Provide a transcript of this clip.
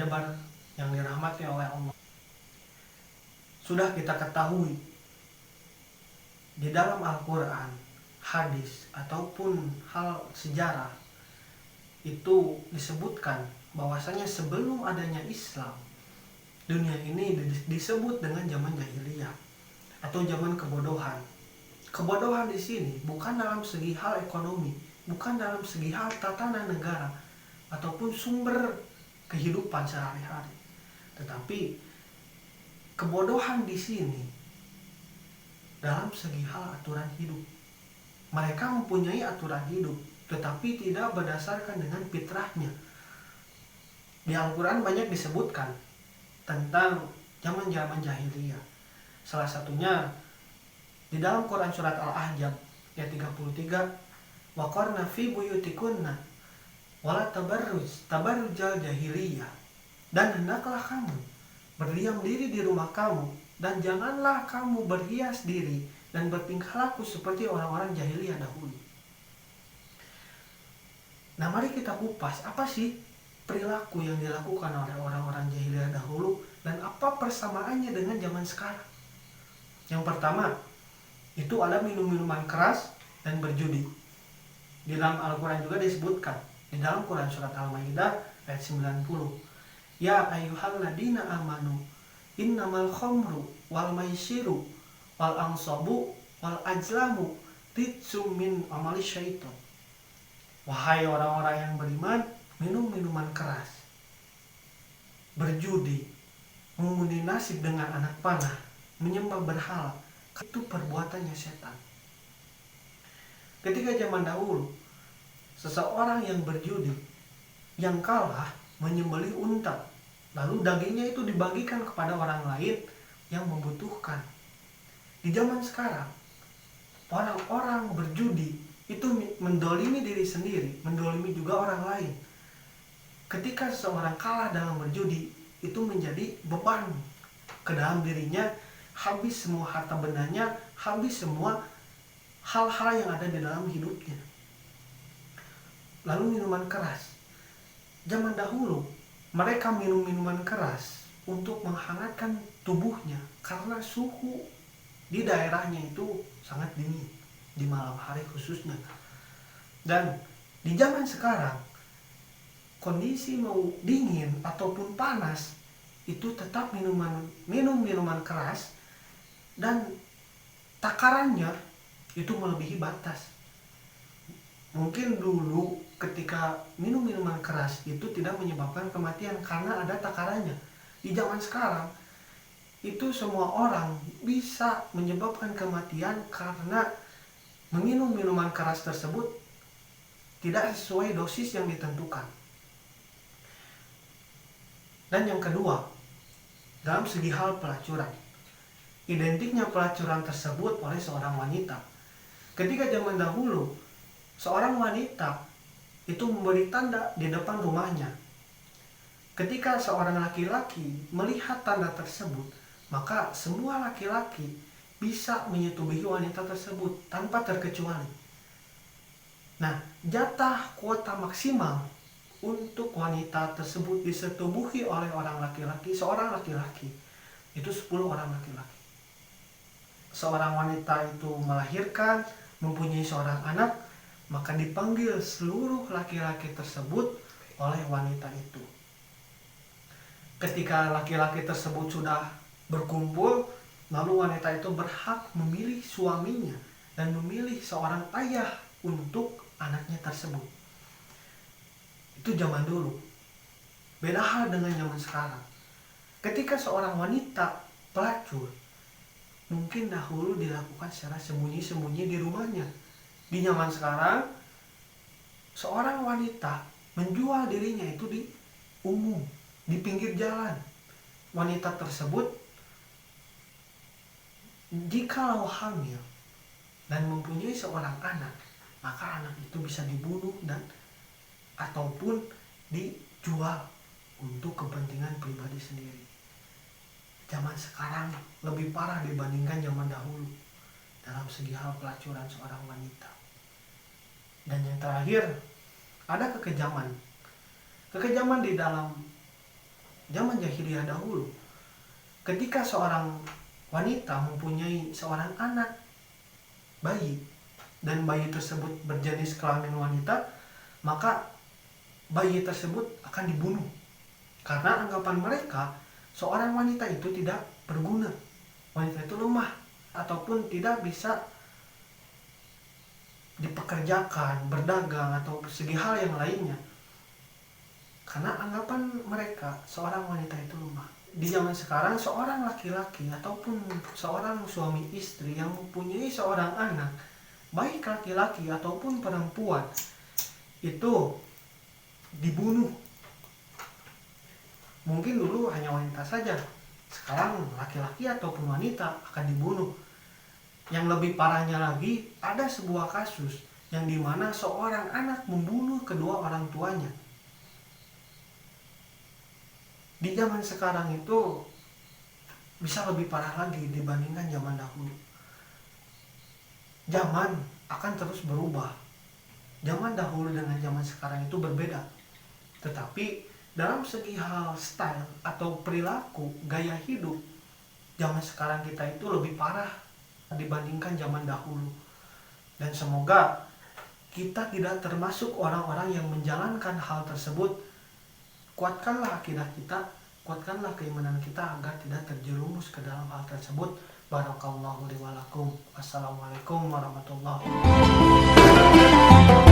Jabar yang dirahmati oleh Allah. Sudah kita ketahui di dalam Al-Quran, hadis, ataupun hal sejarah itu disebutkan bahwasanya sebelum adanya Islam, dunia ini disebut dengan zaman jahiliyah atau zaman kebodohan. Kebodohan di sini bukan dalam segi hal ekonomi, bukan dalam segi hal tatanan negara ataupun sumber kehidupan sehari-hari, tetapi kebodohan di sini dalam segi hal aturan hidup. Mereka mempunyai aturan hidup, tetapi tidak berdasarkan dengan fitrahnya. Di Al-Quran banyak disebutkan tentang zaman-zaman jahiliyah. Salah satunya di dalam Quran surat Al-Ahzab ayat 33, waqarna fi buyutikunna wala tabarrujal jahiliyah, dan hendaklah kamu berdiam diri di rumah kamu dan janganlah kamu berhias diri dan bertingkah laku seperti orang-orang jahiliyah dahulu. Nah, mari kita kupas apa sih perilaku yang dilakukan oleh orang-orang jahiliyah dahulu dan apa persamaannya dengan zaman sekarang. Yang pertama, itu ada minum-minuman keras dan berjudi. Di dalam Al-Quran juga disebutkan, di dalam Quran surat Al-Maidah ayat 90, ya ayyuhalladzina amanu innamal khamru wal maisiru wal ansabu wal ajlamu rijsum min amali syaitan. Wahai orang-orang yang beriman, minum minuman keras, berjudi, mengundi nasib dengan anak panah, menyembah berhala, itu perbuatannya setan. Ketika zaman dahulu, seseorang yang berjudi, yang kalah menyembelih unta, lalu dagingnya itu dibagikan kepada orang lain yang membutuhkan. Di zaman sekarang, orang-orang berjudi itu mendolimi diri sendiri, mendolimi juga orang lain. Ketika seseorang kalah dalam berjudi, itu menjadi beban ke dalam dirinya, habis semua harta bendanya, habis semua hal-hal yang ada di dalam hidupnya. Lalu minuman keras. Zaman dahulu, mereka minum minuman keras untuk menghangatkan tubuhnya karena suhu di daerahnya itu sangat dingin, di malam hari khususnya. Dan di zaman sekarang, kondisi mau dingin ataupun panas, itu tetap minum minuman keras dan takarannya itu melebihi batas. Mungkin dulu ketika minum minuman keras itu tidak menyebabkan kematian karena ada takarannya. Di zaman sekarang itu semua orang bisa menyebabkan kematian karena meminum minuman keras tersebut tidak sesuai dosis yang ditentukan. Dan yang kedua, dalam segi hal pelacuran, identiknya pelacuran tersebut oleh seorang wanita. Ketika zaman dahulu, seorang wanita itu memberi tanda di depan rumahnya. Ketika seorang laki-laki melihat tanda tersebut, maka semua laki-laki bisa menyetubuhi wanita tersebut tanpa terkecuali. Nah, jatah kuota maksimal untuk wanita tersebut disetubuhi oleh seorang laki-laki, itu 10 orang laki-laki. Seorang wanita itu melahirkan, mempunyai seorang anak, maka dipanggil seluruh laki-laki tersebut oleh wanita itu. Ketika laki-laki tersebut sudah berkumpul, lalu wanita itu berhak memilih suaminya dan memilih seorang ayah untuk anaknya tersebut. Itu zaman dulu. Beda hal dengan zaman sekarang. Ketika seorang wanita pelacur, mungkin dahulu dilakukan secara sembunyi-sembunyi di rumahnya. Di zaman sekarang, seorang wanita menjual dirinya itu di umum, di pinggir jalan. Wanita tersebut, jikalau hamil dan mempunyai seorang anak, maka anak itu bisa dibunuh dan ataupun dijual untuk kepentingan pribadi sendiri. Zaman sekarang lebih parah dibandingkan zaman dahulu dalam segi hal pelacuran seorang wanita. Dan yang terakhir, ada kekejaman. Kekejaman di dalam zaman jahiliyah dahulu. Ketika seorang wanita mempunyai seorang anak bayi, dan bayi tersebut berjenis kelamin wanita, maka bayi tersebut akan dibunuh. Karena anggapan mereka, seorang wanita itu tidak berguna, wanita itu lemah, ataupun tidak bisa dipekerjakan, berdagang, atau segi hal yang lainnya. Karena anggapan mereka, seorang wanita itu lemah. Di zaman sekarang, seorang laki-laki ataupun seorang suami istri yang mempunyai seorang anak, baik laki-laki ataupun perempuan, itu dibunuh. Mungkin dulu hanya wanita saja, sekarang laki-laki ataupun wanita akan dibunuh. Yang lebih parahnya lagi, ada sebuah kasus yang dimana seorang anak membunuh kedua orang tuanya. Di zaman sekarang itu bisa lebih parah lagi dibandingkan zaman dahulu. Zaman akan terus berubah. Zaman dahulu dengan zaman sekarang itu berbeda. Tetapi dalam segi hal style atau perilaku, gaya hidup, zaman sekarang kita itu lebih parah dibandingkan zaman dahulu. Dan semoga kita tidak termasuk orang-orang yang menjalankan hal tersebut. Kuatkanlah akidah kita, kuatkanlah keimanan kita agar tidak terjerumus ke dalam hal tersebut. Barakallahu li wa lakum. Wassalamualaikum warahmatullahi wabarakatuh.